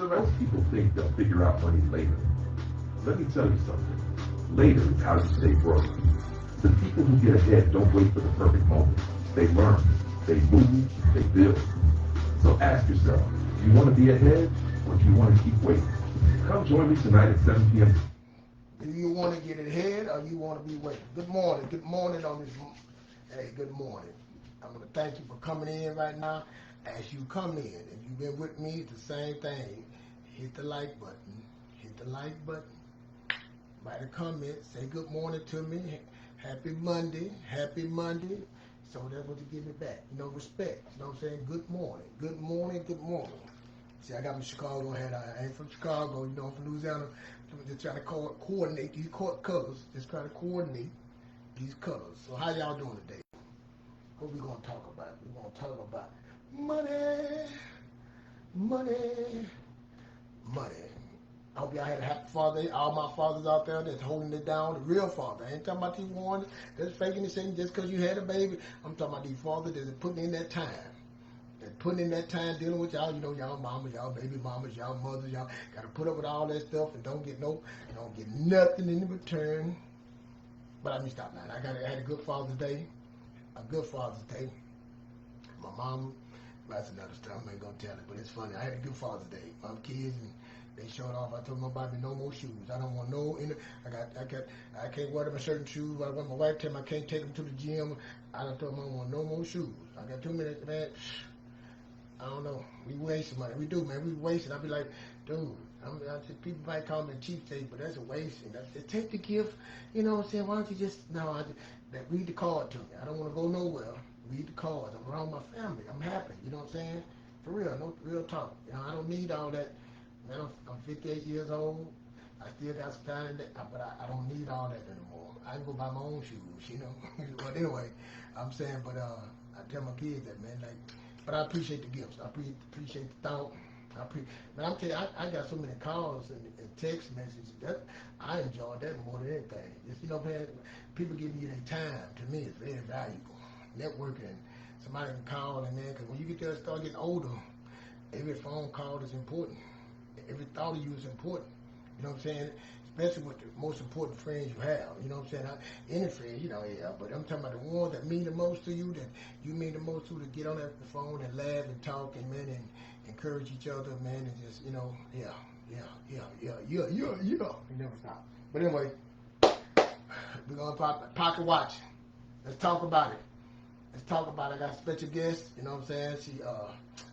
Most people think they'll figure out money later. Let me tell you something. Later is how you stay broke. The people who get ahead don't wait for the perfect moment. They learn, they move, they build. So ask yourself, do you want to be ahead or do you want to keep waiting? Come join me tonight at 7 p.m. Do you want to get ahead or you want to be waiting? Good morning on this. Hey, good morning. I want to thank you for coming in right now. As you come in, if you've been with me, it's the same thing. Hit the like button. Hit the like button. Write a comment. Say good morning to me. Happy Monday. Happy Monday. So that's what you give me back. You know, respect. You know what I'm saying? Good morning. Good morning. Good morning. See, I got my Chicago hat. I ain't from Chicago. You know, I'm from Louisiana. I'm just trying to coordinate these colors. Just trying to coordinate these colors. So how y'all doing today? What we gonna talk about? We gonna talk about money, money, money. I hope y'all had a happy Father Day. All my fathers out there that's holding it down, the real father. I ain't talking about these ones that's faking this thing just because you had a baby. I'm talking about these fathers that's putting in that time. That's putting in that time dealing with y'all. You know, y'all mamas, y'all baby mamas, y'all mothers, y'all got to put up with all that stuff and don't get nothing in return. But let me stop now. I had a good Father's Day. A good Father's Day. My mom, that's another story. I ain't gonna tell it, but it's funny. I had a good Father's Day. My kids, and they showed off. I told my baby no more shoes. I don't want no. I can't wear them certain shoes. My wife tell me I can't take them to the gym. I told them I don't want no more shoes. I got too many, man. I don't know. We wasting money. We do, man. We wasting. I be like, dude. People might call me a cheapskate, but that's a wasting. Take the gift. You know what I'm saying? Why don't you just read the card to me? I don't want to go nowhere. Read the cards. I'm around my family. I'm happy. You know what I'm saying? For real. No real talk. You know, I don't need all that. Man, I'm 58 years old. I still got some time in that, but I don't need all that anymore. I can go buy my own shoes, you know. But anyway, I'm saying, but I tell my kids that, man, like, but I appreciate the gifts. I appreciate the thought. Man, I'm telling you, I got so many calls and text messages that I enjoy that more than anything. Just, you know, man, people giving you their time, to me, is very valuable. Networking, somebody can call, and man, because when you get there and start getting older, every phone call is important. Every thought of you is important. You know what I'm saying? Especially with the most important friends you have. You know what I'm saying? Any friend, you know, yeah. But I'm talking about the ones that mean the most to you, that you mean the most to get on the phone and laugh and talk and, man, and encourage each other, man, and just, you know, yeah. You never stop. But anyway, we're going to pocket watch. Let's talk about it. I got a special guest, you know what I'm saying? She,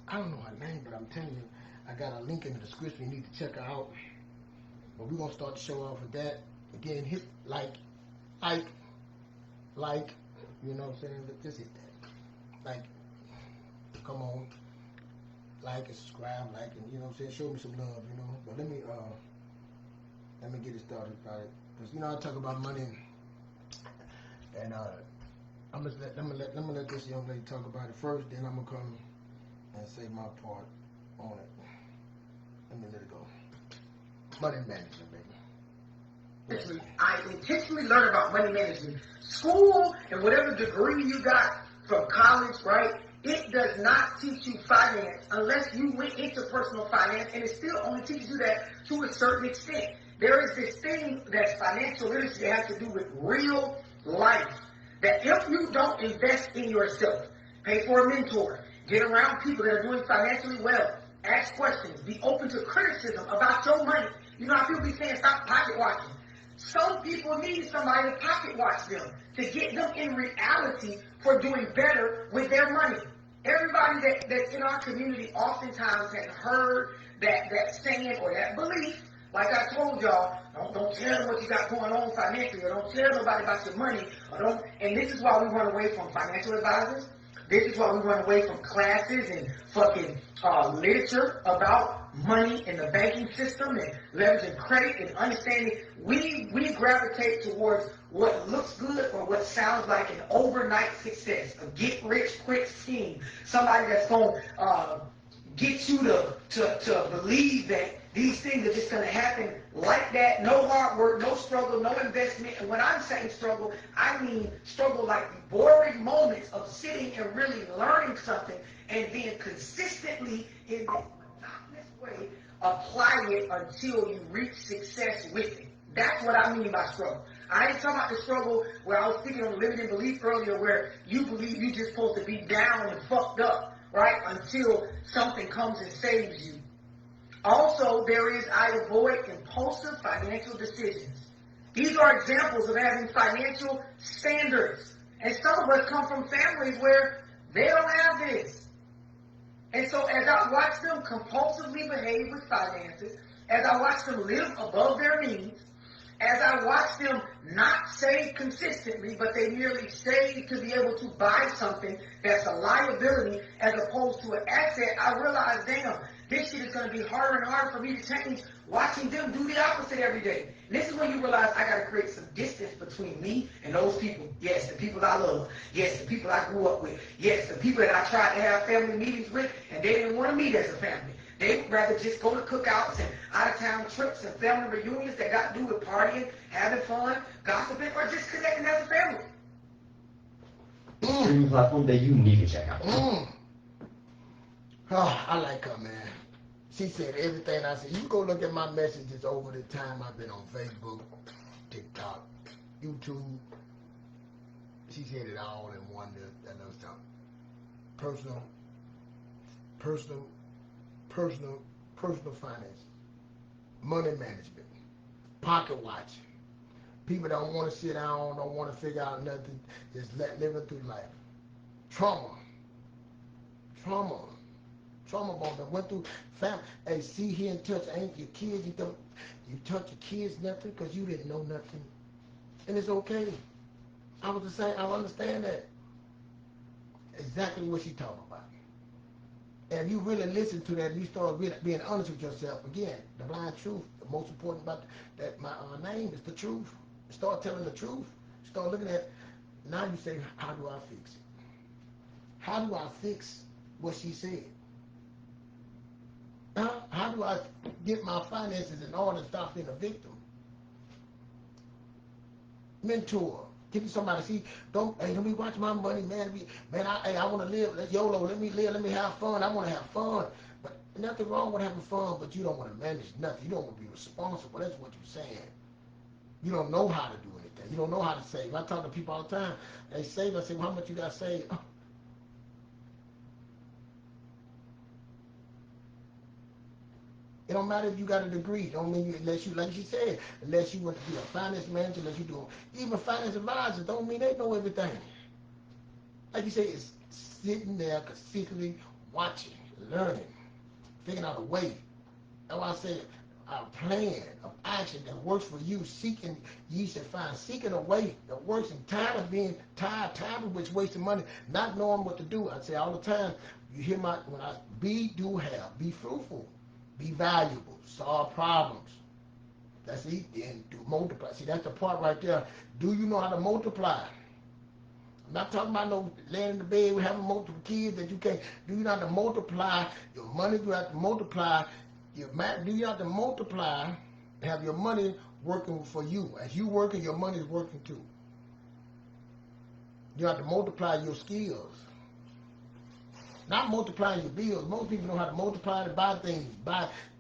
I don't know her name, but I'm telling you, I got a link in the description. You need to check her out. But we're going to start the show off with that. Again, hit like, you know what I'm saying? Just hit that. Like, come on. Like and subscribe, and, you know what I'm saying? Show me some love, you know? But let me get it started about it. Because, you know, I talk about money, and I'm gonna let this young lady talk about it first, then I'm going to come and say my part on it. Let me let it go. Money management, baby. I intentionally learned about money management. School and whatever degree you got from college, right? It does not teach you finance unless you went into personal finance, and it still only teaches you that to a certain extent. There is this thing that's financial literacy that has to do with real life. That if you don't invest in yourself, pay for a mentor, get around people that are doing financially well, ask questions, be open to criticism about your money. You know how people be saying stop pocket watching. Some people need somebody to pocket watch them to get them in reality for doing better with their money. Everybody that's in our community oftentimes has heard that saying or that belief. Like I told y'all, don't tell them what you got going on financially, or don't tell nobody about your money, and this is why we run away from financial advisors. This is why we run away from classes and fucking literature about money and the banking system and leveraging credit and understanding. We gravitate towards what looks good or what sounds like an overnight success, a get-rich-quick scheme. Somebody that's going to get you to believe that these things are just going to happen like that. No hard work, no struggle, no investment. And when I'm saying struggle, I mean struggle like boring moments of sitting and really learning something and being consistently in this monotonous way apply it until you reach success with it. That's what I mean by struggle. I ain't talking about the struggle where I was speaking on limiting belief earlier, where you believe you're just supposed to be down and fucked up, right, until something comes and saves you. Also, there is I avoid impulsive financial decisions. These are examples of having financial standards. And some of us come from families where they don't have this. And so as I watch them compulsively behave with finances, as I watch them live above their means, as I watch them not save consistently, but they merely save to be able to buy something that's a liability as opposed to an asset, I realize, damn, this shit is going to be harder and harder for me to change watching them do the opposite every day. And this is when you realize I got to create some distance between me and those people. Yes, the people I love. Yes, the people I grew up with. Yes, the people that I tried to have family meetings with, and they didn't want to meet as a family. They would rather just go to cookouts and out-of-town trips and family reunions that got to do with partying, having fun, gossiping, or just connecting as a family. Streaming platform that you need to check out. Oh, I like her, man. She said everything I said. You go look at my messages over the time I've been on Facebook, TikTok, YouTube. She said it all in one. That little something. Personal finance, money management, pocket watch. People don't want to sit down, don't want to figure out nothing, just living through life. Trauma bond that went through family. Hey, see, hear, and touch ain't your kids. You touch your kids nothing because you didn't know nothing, and it's okay. I was the same. I understand that. Exactly what she talking about. And if you really listen to that, and you start really being honest with yourself, again, the blind truth, the most important about that, my name is the truth. Start telling the truth. Start looking at, now you say, how do I fix it? How do I fix what she said? How do I get my finances in order to stop being a victim? Mentor. Give me somebody, see, hey, let me watch my money, man. I want to live, let's YOLO, let me live, let me have fun. I want to have fun. But nothing wrong with having fun, but you don't want to manage nothing. You don't want to be responsible. That's what you're saying. You don't know how to do anything. You don't know how to save. I talk to people all the time. They save, I say, well, how much you got saved? It don't matter if you got a degree. Don't mean unless you, like she said, unless you want to be a finance manager, unless you do even finance advisors, don't mean they know everything. Like you say, it's sitting there consistently watching, learning, figuring out a way. That's why I say a plan of action that works for you. Seeking, ye should find. Seeking a way that works, and tired of being tired of which wasting money, not knowing what to do. I say all the time, you hear when I do have, be fruitful. Be valuable, solve problems. That's it, then do multiply. See, that's the part right there. Do you know how to multiply? I'm not talking about no laying in the bed with having multiple kids that you can't. Do you know how to multiply your money? Do you have to multiply your do you have to multiply and have your money working for you? As you working, your money is working too. You have to multiply your skills. Not multiplying your bills. Most people know how to multiply to buy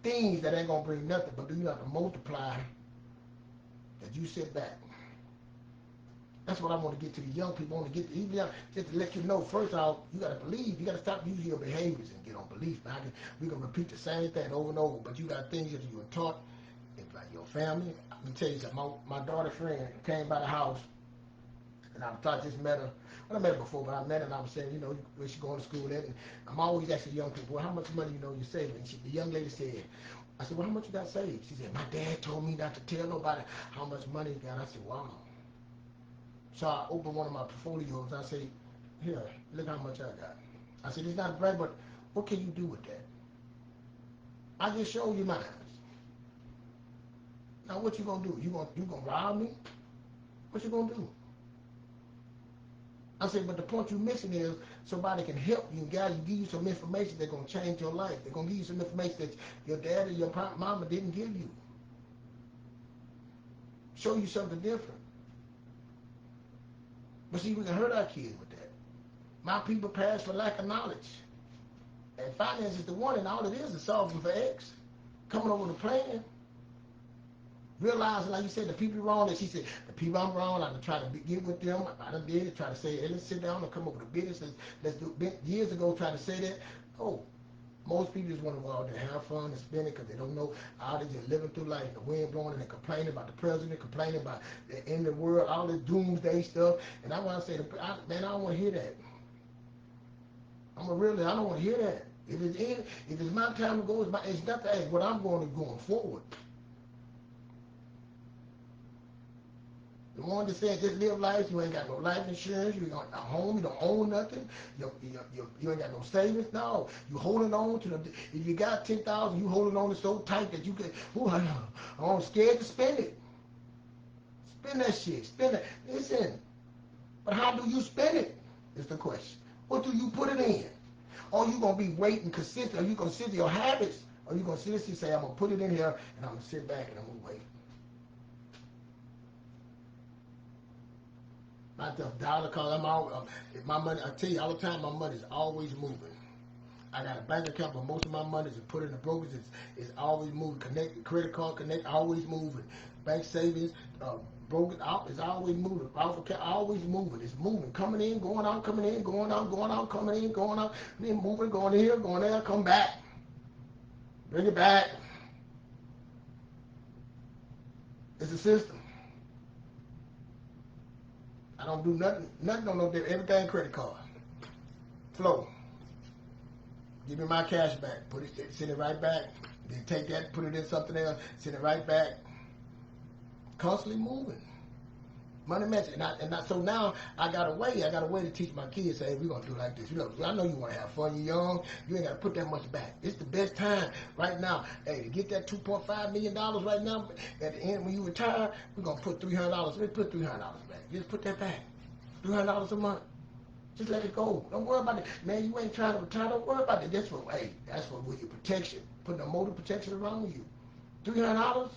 things that ain't gonna bring nothing. But do you have to multiply that you sit back? That's what I want to get to the young people. I want to get to even just to let you know. First off, you gotta believe. You gotta stop using your behaviors and get on belief. Now we can repeat the same thing over and over. But you got things that you were taught, like your family. Let me tell you something. My daughter's friend came by the house, and I just met her. I met her before, but I met her and I was saying, you know, where she going to school at, and I'm always asking young people, well, how much money you're saving? And the young lady said, I said, well, how much you got saved? She said, my dad told me not to tell nobody how much money he got. I said, wow. So I opened one of my portfolios. I said, here, look how much I got. I said, it's not right, but what can you do with that? I just showed you mine. Now what you gonna do? You gonna rob me? What you gonna do? I said, but the point you're missing is somebody can help you and guide you, give you some information that's going to change your life. They're going to give you some information that your dad or your mama didn't give you. Show you something different. But see, we can hurt our kids with that. My people pass for lack of knowledge. And finance is the one, and all it is solving for X. coming over the plan. Realizing, like you said, the people wrong, that she said, the people I'm wrong, I'm trying to get with them. I done did it, try to say, hey, let's sit down and come up with a business. Let's do years ago, trying to say that. Oh, most people just want to go out there, have fun and spend it because they don't know how they just living through life, the wind blowing, and they're complaining about the president, complaining about the end of the world, all this doomsday stuff. And I want to say, man, I don't want to hear that. I don't want to hear that. If it's my time to go, it's not that. What I'm going forward. The one that said just live life, you ain't got no life insurance, you ain't got a home, you don't own nothing, you ain't got no savings. No, you holding on to if you got 10,000, you holding on to so tight that you can. I'm scared to spend it. Spend that shit. Spend it. Listen, but how do you spend it? Is the question. What do you put it in? Or you gonna be waiting consistent? Are you gonna sit your habits? Or you gonna seriously say, I'm gonna put it in here and I'm gonna sit back and I'm gonna wait? Myself dollar, cause if my money, I tell you all the time, my money is always moving. I got a bank account, but most of my money is put in the brokers. It's always moving. Connect, credit card, connect, always moving. Bank savings, broker, it's always moving. Always moving. It's moving, coming in, going out, coming in, going out, going out, coming in, going out, then moving, going here, going there, come back, bring it back. It's a system. I don't do nothing on no different. Everything credit card. Flow. Give me my cash back. Send it right back. Then take that, put it in something else, send it right back. Constantly moving. Money matching. So now I got a way to teach my kids, say, hey, we're gonna do it like this. I know you wanna have fun, you're young, you ain't gotta put that much back. It's the best time right now. Hey, to get that $2.5 million right now, at the end when you retire, we're gonna put $300. Let's put $300 back. Just put that back. $300 a month. Just let it go. Don't worry about it. Man, you ain't trying to retire, don't worry about it. That's what with your protection. Putting a motor protection around you. $300.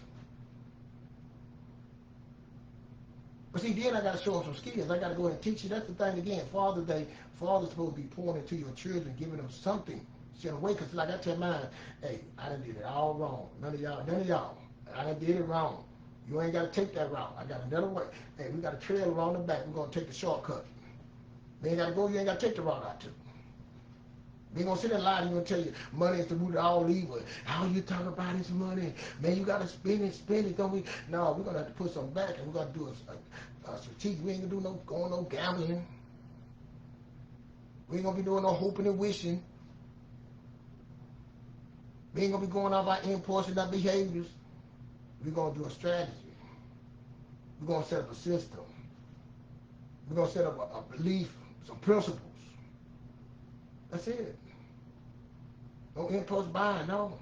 But see, then I got to show them some skills. I got to go ahead and teach you. That's the thing again. Father's Day, Father's supposed to be pouring into your children, giving them something. Showing way, because like I tell mine, hey, I done did it all wrong. None of y'all. I done did it wrong. You ain't got to take that route. I got another way. Hey, we got a trail around the back. We're going to take the shortcut. You ain't got to go. You ain't got to take the route I took. They gonna sit there and lie to you and tell you money is the root of all evil. How you talk about this money? Man, you gotta spend it. Don't we? No, we're gonna have to put something back and we're gonna do a strategic. We ain't gonna do no gambling. We ain't gonna be doing no hoping and wishing. We ain't gonna be going off our impulse and our behaviors. We're gonna do a strategy. We're gonna set up a system. We're gonna set up a belief, some principles. That's it. No impulse buying, no.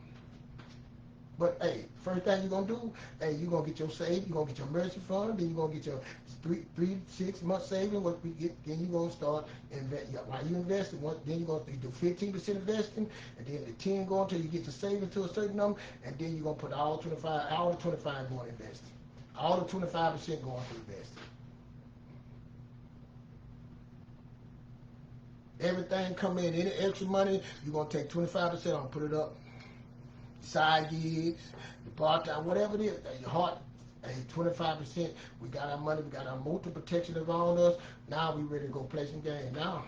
But hey, first thing you're gonna do, hey, you're gonna get your savings, you're gonna get your emergency fund, then you're gonna get your 3 to 6 month savings. What we get, then you're gonna start invest. While you investing, then you're gonna do 15% investing, and then the 10 go until you get your savings to a certain number, and then you're gonna put all the 25 going investing, all the 25% going to investing. Everything come in, any extra money, you're going to take 25% on, put it up. Side gigs, your part-time, whatever it is, your heart, hey, 25%. We got our money, we got our motor protection around us. Now we ready to go play some games. Now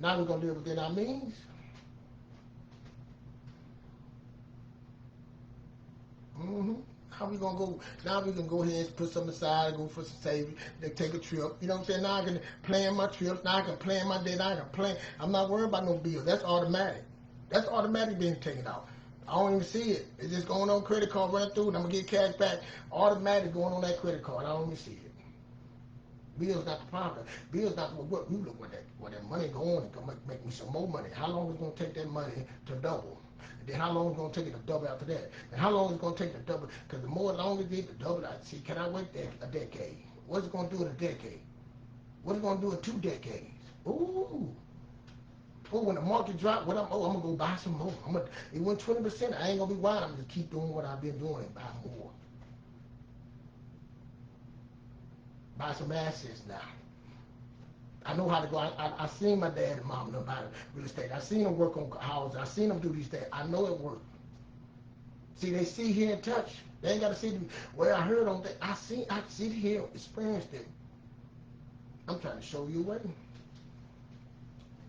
we're going to live within our means. How we gonna go? Now we can go ahead and put some aside, go for some savings, then take a trip. You know what I'm saying? Now I can plan my trips. Now I can plan my day. Now I can plan. I'm not worried about no bills. That's automatic. That's automatic being taken out. I don't even see it. It's just going on credit card, running through, and I'm gonna get cash back. Automatic going on that credit card. I don't even see it. Bills not the problem. Bills not what we look where that money going and come make me some more money. How long is it gonna take that money to double? Then how long is it going to take it to double after that? And how long is it going to take to double? Because the more long it is to double, I see, can I wait a decade? What's it going to do in a decade? What's it going to do in 2 decades? Ooh. Oh, when the market drop, I'm going to go buy some more. It went 20%. I ain't going to be wild. I'm going to keep doing what I've been doing and buy more. Buy some assets now. I know how to go. I seen my dad and mom know about real estate. I seen them work on houses. I seen them do these things. I know it works. See, they see, hear, and touch. They ain't got to see the, well, I heard on that. I see, hear, experienced it. I'm trying to show you a way.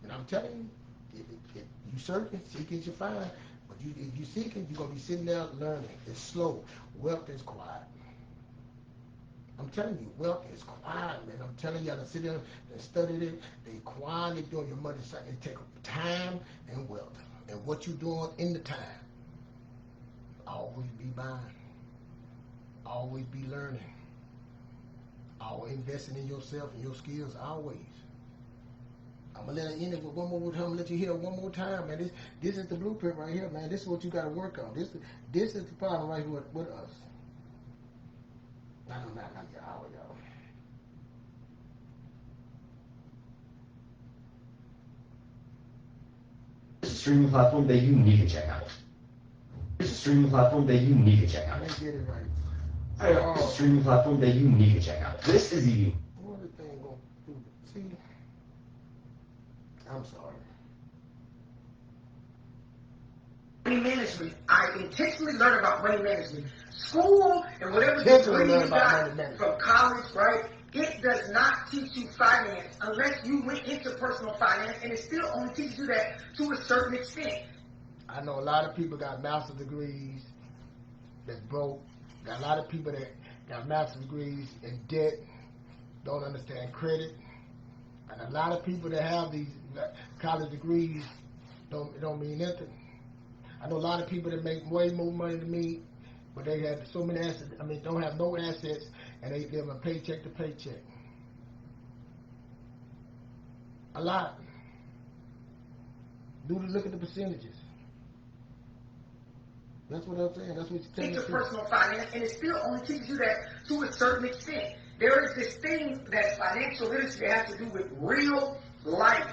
And I'm telling you, if you searching, seeking, you find. But if you seeking, you're going to be sitting there learning. It's slow. Wealth is quiet. I'm telling you, wealth is quiet, man. I'm telling you, I sit there and studied it. They quietly doing your money. It take time and wealth. And what you doing in the time. Always be buying. Always be learning. Always investing in yourself and your skills. Always. I'm gonna let it end it with one more time. I'm gonna let you hear it one more time, man. This is the blueprint right here, man. This is what you gotta work on. This is the problem right here with us. I know not y'all. It's a streaming platform that you need to check out. It's a streaming platform that you need to check out. Let's get it right. It's a streaming platform that you need to check out. This is the... What the thing gonna do? See? I'm sorry. Money management. I intentionally learned about money management. School and whatever Intentionally degree learn you about got money management. from college, right? It does not teach you finance unless you went into personal finance, and it still only teaches you that to a certain extent. I know a lot of people got master's degrees that's broke. Got a lot of people that got master's degrees in debt, don't understand credit. And a lot of people that have these college degrees don't mean nothing. I know a lot of people that make way more money than me, but they have so many assets. I mean, don't have no assets, and they live a paycheck to paycheck. A lot. Look at the percentages. That's what I'm saying. That's what you're telling me. Into personal finance, and it still only teaches you that to a certain extent. There is this thing that financial literacy has to do with real life.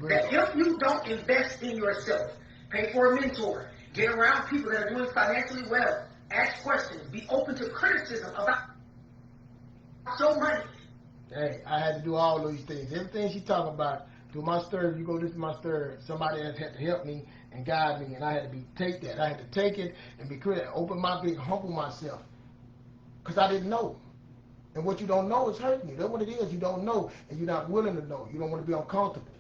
That if you don't invest in yourself, pay for a mentor, get around people that are doing financially well, ask questions, be open to criticism about your money. Hey, I had to do all these things. Everything she talking about, through my story, you go listen to my story, somebody has had to help me and guide me, and I had to take that. I had to take it and be critical, open my big, humble myself. Because I didn't know. And what you don't know is hurting you. That's what it is. You don't know, and you're not willing to know. You don't want to be uncomfortable.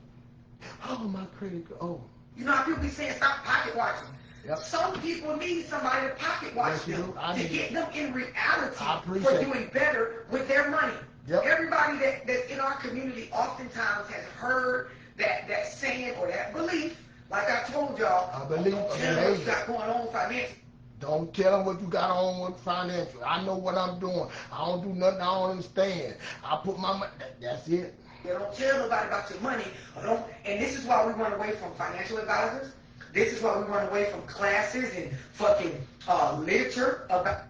Oh, my critic, oh. You know how people be saying stop pocket watching? Yep. Some people need somebody to pocket watch Yes, them I to need get it. them in reality I for appreciate doing better with their money. Yep. Everybody that's in our community oftentimes has heard that saying or that belief. Like I told y'all, I believe, don't I tell them what believe. you got going on financially. Don't tell them what you got on with financial. I know what I'm doing. I don't do nothing I don't understand. I put my money, that's it. You don't tell nobody about your money. And this is why we run away from financial advisors. This is why we run away from classes and fucking literature about.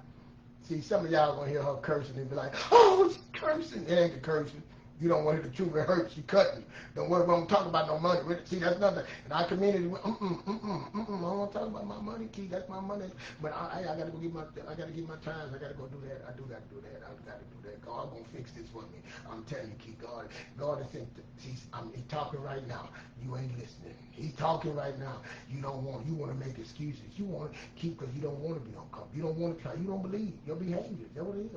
See, some of y'all gonna hear her cursing and be like, oh, she's cursing. It ain't the cursing. You don't want to hear the truth. It hurts. She cutting. Don't worry about talking about no money. See, that's nothing. In our community, I don't want to talk about my money, Key. That's my money. But I gotta go I gotta get my times. I gotta go do that. I do gotta do that. I gotta do that. God gonna fix this for me. I'm telling you, Key. God is saying, he's talking right now. You ain't listening. He's talking right now. You want to make excuses. You want to keep because you don't want to be uncomfortable. You don't want to try. You don't believe your behavior. That's what it is.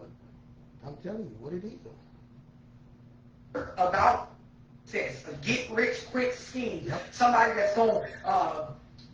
I'm telling you what it is. About says a get rich quick scheme. Yep. Somebody that's gonna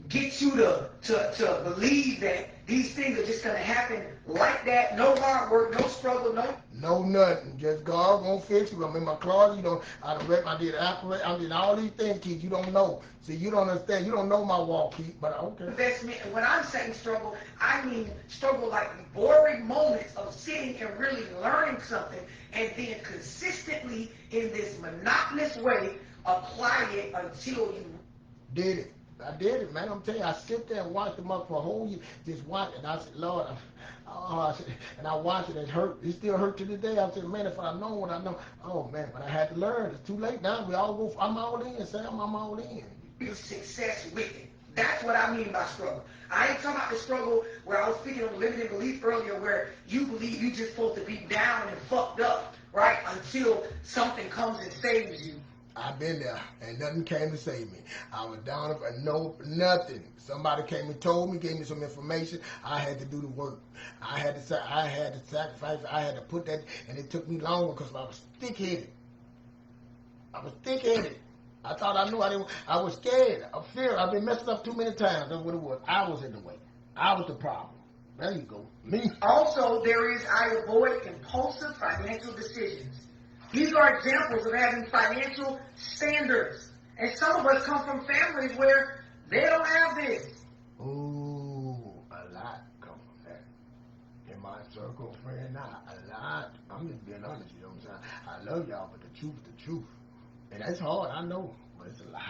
get you to believe that these things are just gonna happen like that. No hard work, no struggle, no nothing. Just God gonna fix it. I'm in my closet. I did I did all these things, Keith. You don't know. See, you don't understand. You don't know my walk, Keith. But okay. investment. And when I'm saying struggle, I mean struggle like boring moments of sitting and really learning something, and then consistently in this monotonous way apply it until you did it. I did it, man. I'm telling you, I sit there and watch them up for a whole year, just watch it. And I said, Lord, and I watched it. It hurt. It still hurt to this day. I said, man, if I know what I know, oh man, but I had to learn. It's too late now. We all go. I'm all in, Sam. I'm all in. success with it. That's what I mean by struggle. I ain't talking about the struggle where I was speaking of limited belief earlier, where you believe you just supposed to be down and fucked up, right? Until something comes and saves you. I've been there, and nothing came to save me. I was down for nothing. Somebody came and told me, gave me some information. I had to do the work. I had to sacrifice. I had to put that, and it took me longer because I was thick-headed. I thought I knew. I was scared. I fear. I've been messed up too many times. That's what it was. I was in the way. I was the problem. There you go. Me. Also, I avoid impulsive financial decisions. These are examples of having financial standards. And some of us come from families where they don't have this. Ooh, a lot come from that. In my circle of friends now, a lot. I'm just being honest, you know what I'm saying? I love y'all, but the truth. And that's hard, I know, but it's a lot.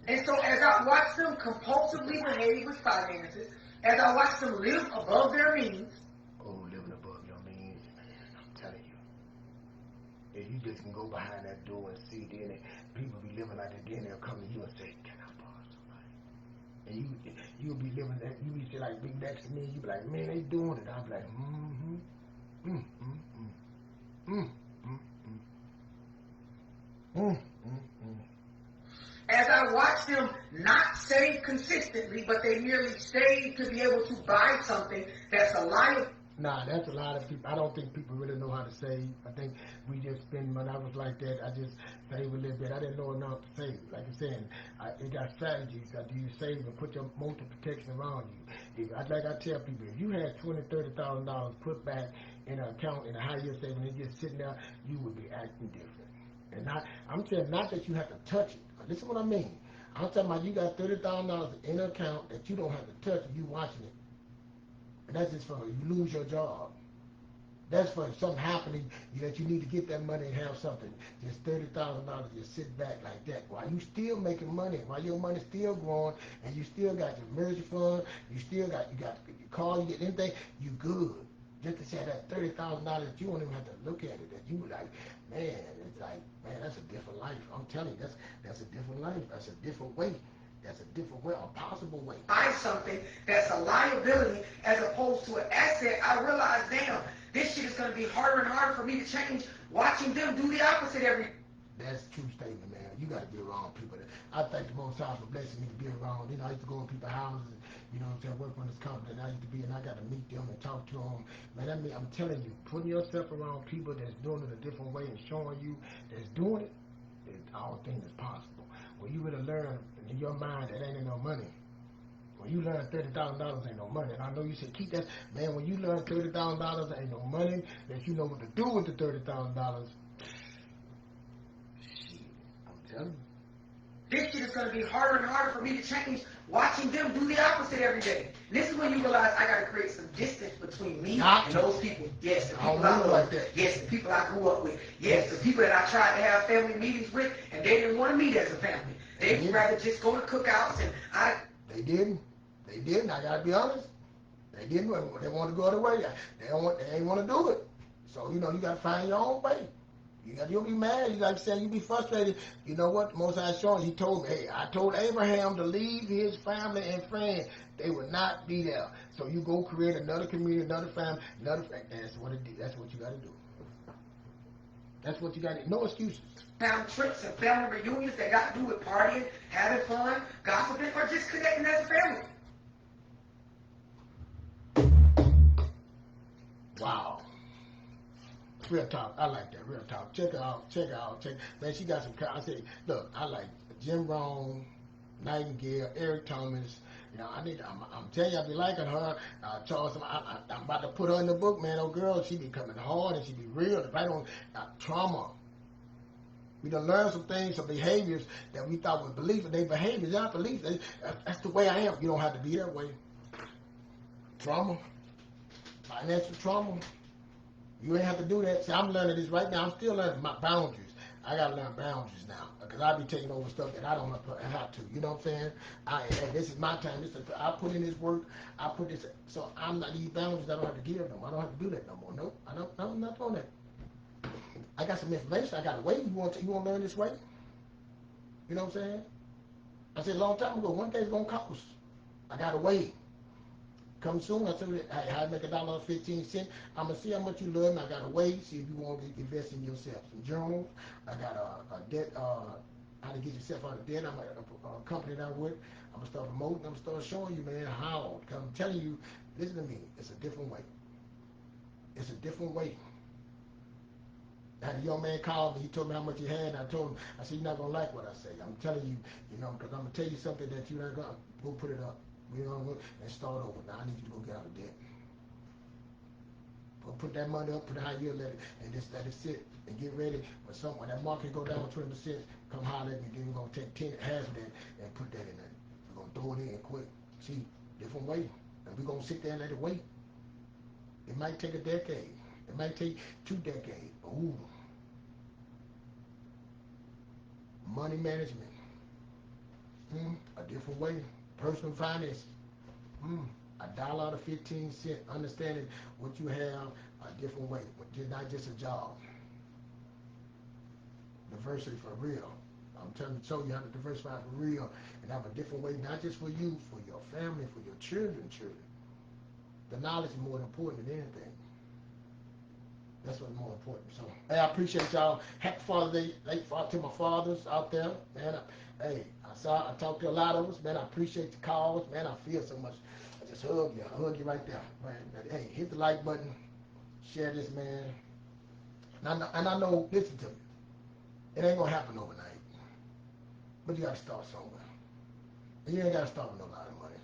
And so as I watch them compulsively behave with finances, as I watch them live above their means. Oh, living above your means, man, I'm telling you. If you just can go behind that door and see, then people be living like that, then they'll come to you and say, can I borrow somebody? And you'll be living that, you be sitting like big next to me, and you be like, man, they doing it. I'll be like, As I watch them not save consistently, but they merely save to be able to buy something that's a liability. Nah, that's a lot of people. I don't think people really know how to save. I think we just spend, when I was like that, I just save a little bit. I didn't know enough to save. Like I'm saying, it got strategies. Do you save and put your motor protection around you? Like I tell people, if you had $20,000, $30,000 put back in an account in a high yield saving and just sitting there, you would be acting different. And I'm saying not that you have to touch it. But this is what I mean. I'm talking about you got $30,000 in an account that you don't have to touch and you watching it. And that's just for you lose your job. That's for something happening that you need to get that money and have something. Just $30,000 just sit back like that while you still making money, while your money's still growing, and you still got your emergency fund, you got your car, you get anything, you good. Just to say that $30,000 that you don't even have to look at it, that you like, man, it's like, man, that's a different life. I'm telling you, that's a different life. That's a different way. That's a different way, a possible way. Buy something that's a liability as opposed to an asset. I realize, damn, this shit is going to be harder and harder for me to change watching them do the opposite every. That's a true statement, man. You got to be around people. I thank the Most High for blessing me to be around. I used to go in people's houses and, work on this company that I used to be, and I got to meet them and talk to them. Man, I'm telling you, putting yourself around people that's doing it a different way and showing you that's doing it, all things is possible. When you really learn in your mind that ain't no money. When you learn $30,000 ain't no money. And I know you said keep that. Man, when you learn $30,000 ain't no money, that you know what to do with the $30,000. Shit, I'm telling you. This shit is going to be harder and harder for me to change watching them do the opposite every day. And this is when you realize I got to create some distance between me and those people. Yes, the people I love. Like that. Yes, the people I grew up with. Yes, the people that I tried to have family meetings with, and they didn't want to meet as a family. They'd rather just go to cookouts, and They didn't. I got to be honest. They didn't. They want to go other way. They ain't want to do it. So, you got to find your own way. You'll be mad. Like I said, you'll be frustrated. You know what? Most High showing, he told me, hey, I told Abraham to leave his family and friends. They would not be there. So you go create another community, another family, and that's what it did. That's what you got to do. That's what you got to do. No excuses. Family trips and family reunions that got to do with partying, having fun, gossiping, or just connecting as a family. Wow. Real talk. I like that. Real talk. Check her out. Man, she got some. I say, look, I like Jim Rohn, Nightingale, Eric Thomas. I'm telling you, I be liking her. Charles, I'm about to put her in the book, man. Oh, girl, she be coming hard and she be real. If I don't, trauma. We done learned some things, some behaviors that we thought were beliefs, and they behaviors, not beliefs. That's the way I am. You don't have to be that way. Trauma. Financial trauma. You ain't have to do that. See, I'm learning this right now. I'm still learning my boundaries. I got to learn boundaries now because I be taking over stuff that I don't have to. You know what I'm saying? This is my time. I put in this work. I put this. So I'm not these boundaries. I don't have to give them. I don't have to do that no more. Nope. I'm not doing that. I got some information. I got a way. You want to learn this way? You know what I'm saying? I said a long time ago, one day's going to cost. I got a way. Come soon. I said, hey, I make $1.15. I'm gonna see how much you love me. I gotta wait, see if you want to invest in yourself. Some journals. I got a debt, how to get yourself out of debt. I'm at a company that I'm with. I'm gonna start promoting. I'm gonna start showing you, man, how. Cause I'm telling you, listen to me. It's a different way. It's a different way. I had a young man call me. He told me how much he had. And I told him, I said, you're not gonna like what I say. I'm telling you, because I'm gonna tell you something that you're not gonna go put it up. And start over. Now I need you to go get out of debt. Go put that money up, put it how you let it, and just let it sit and get ready. When that market go down 20%, come holler at me. Then we're gonna take half of that and put that in there. We're gonna throw it in quick. See, different way. And we're gonna sit there and let it wait. It might take a decade. It might take 2 decades. Ooh. Money management. A different way. Personal finance. $1 to 15 cents. Understanding what you have a different way. Not just a job. Diversity for real. I'm telling you, show you how to diversify for real and have a different way, not just for you, for your family, for your children. The knowledge is more important than anything. That's what's more important. So, hey, I appreciate y'all. Happy Father's Day, late to my fathers out there, man. I talked to a lot of us, man. I appreciate the calls, man. I feel so much. I just hug you right there, man. Hey, hit the like button, share this, man. And I know, listen to me. It ain't gonna happen overnight, but you gotta start somewhere. And you ain't gotta start with no lot of money.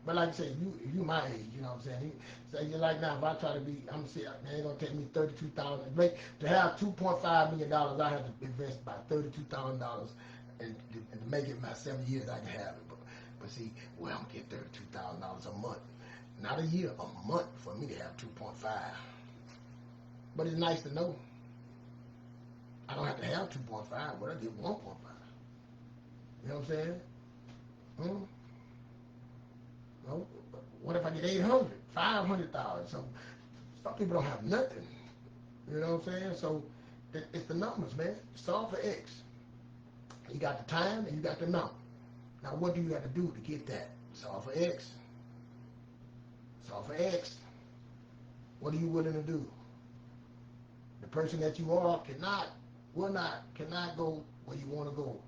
But like I say, you my age, you know what I'm saying? So you're like now, if I try to be, I'm saying, man, it's gonna take me $32,000. To have $2.5 million, I have to invest about $32,000, and to make it my 7 years, I can have it. But see, well, I'm getting $32,000 a month, not a year, a month for me to have 2.5. But it's nice to know. I don't have to have 2.5, but I get 1.5. You know what I'm saying? No. What if I get 800, 500,000? So some people don't have nothing. You know what I'm saying? So it's the numbers, man. Solve for X. You got the time and you got the number. Now what do you got to do to get that? Solve for X. Solve for X. What are you willing to do? The person that you are cannot go where you want to go.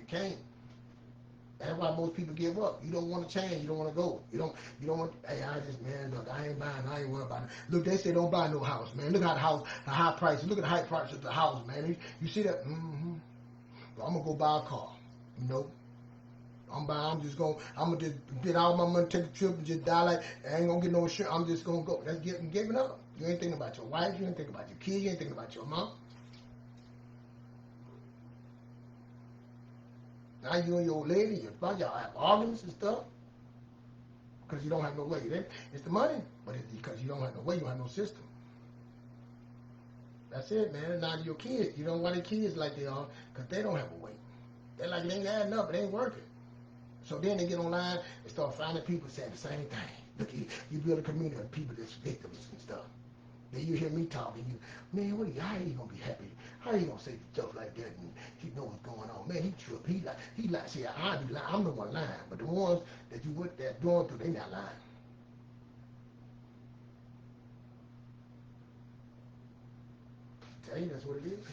Can't. That's why most people give up. You don't want to change. You don't want to go. You don't want. Hey, look, I ain't buying. I ain't worried about it. Look, they say don't buy no house, man. Look at the high prices. Look at the high prices of the house, man. You see that? Well, I'm gonna go buy a car. Nope. I'm gonna just get all my money, take a trip, and just die like I ain't gonna get no insurance. I'm just gonna go. That's giving up. You ain't thinking about your wife. You ain't thinking about your kids. You ain't thinking about your mom. Now you and your old lady, your spouse, y'all have arguments and stuff because you don't have no way. It's the money, but it's because you don't have no way. You don't have no system. That's it, man. Now your kids, you don't want their kids like they are because they don't have a way. They're like, it ain't adding up. It ain't working. So then they get online and start finding people saying the same thing. Look, you build a community of people that's victims and stuff. Then you hear me talking, man, how you gonna be happy? How you gonna say stuff like that and he know what's going on? Man, he tripped. He like, see, I be lying. I'm the one lying, but the ones that you with that going through, they not lying. I tell you, that's what it is.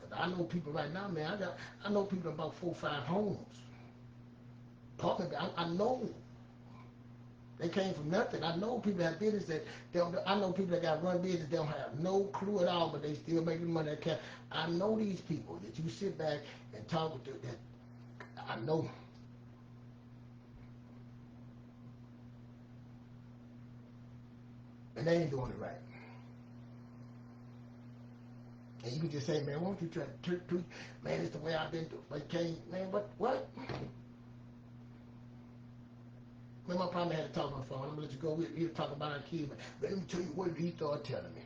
Cause I know people right now, man. I know people about 4 or 5 homes. Apartment, I know. They came from nothing. I know people that have business I know people that got run business, they don't have no clue at all, but they still making money. I know these people that you sit back and talk with that I know. And they ain't doing it right. And you can just say, man, why don't you try to man, it's the way I've been through. But man, what? Man, my partner had to talk on the phone. I'm gonna let you go. We were talking about our kids, but let me tell you what he started telling me.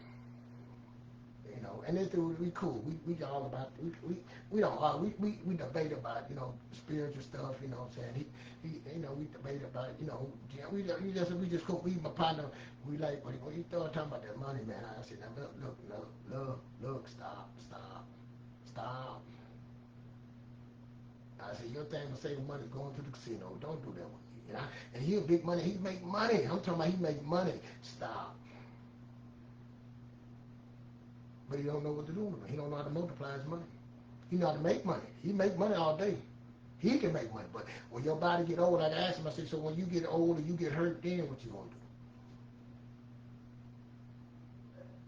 You know, and this dude, we cool. We all about we don't we debate about spiritual stuff. You know what I'm saying? We debate about we just cool. My partner, we like when he started talking about that money, man. I said, now look, stop. I said, your thing to save money going to the casino. Don't do that with me. You know, and he a big money. He make money. I'm talking about he make money. Stop. But he don't know what to do with it. He don't know how to multiply his money. He know how to make money. He make money all day. He can make money. But when your body get old, like I asked him, I said, so when you get old and you get hurt, then what you gonna do?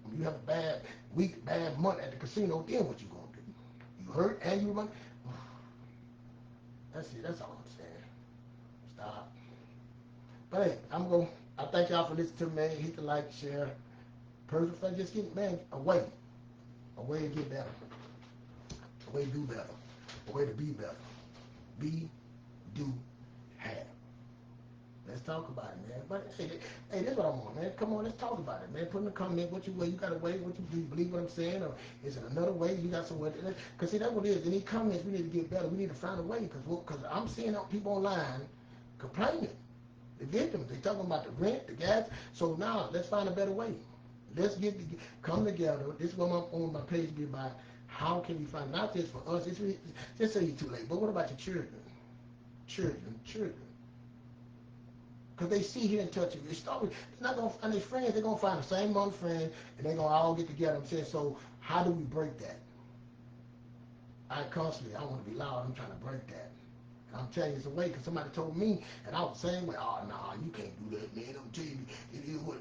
When you have a bad week, bad month at the casino, then what you gonna do? You hurt and you money? That's it. That's all I'm saying. Stop. But hey, I thank y'all for listening to me, man. Hit the like, share. Personal thing, just get, man, a way to get better, a way to do better, a way to be better. Be, do, have. Let's talk about it, man. But hey, this is what I want, man. Come on, let's talk about it, man. Put in the comment what you got a way, what you do. You believe what I'm saying, or is it another way? You got some way? Because see, that's what it is. In these comments, we need to get better. We need to find a way. Because I'm seeing people online complaining. The victims, they talking about the rent, the gas. So now let's find a better way. Let's come together. This is what on my page be about. How can we find, not just for us, just say you're too late, but what about your children? Children. Because they see here and touch you. They're not going to find their friends. They're going to find the same amount of friends, and they're going to all get together. I'm saying, so how do we break that? I want to be loud. I'm trying to break that. And I'm telling you, it's a way, because somebody told me, and I was the same way, oh, nah, you can't do that, man. I'm telling you, it is what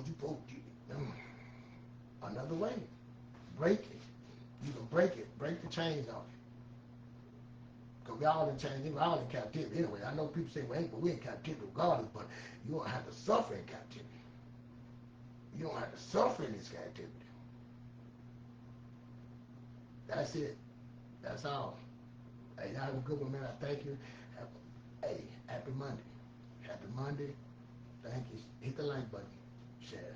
you supposed to do. Another way. Break it. You can break it. Break the chains off. Because we all in chains. We're all in captivity. Anyway, I know people say, well, we're in captivity regardless, but you don't have to suffer in captivity. You don't have to suffer in this captivity. That's it. That's all. Hey, y'all have a good one, man. I thank you. Happy Monday. Happy Monday. Thank you. Hit the like button. Share.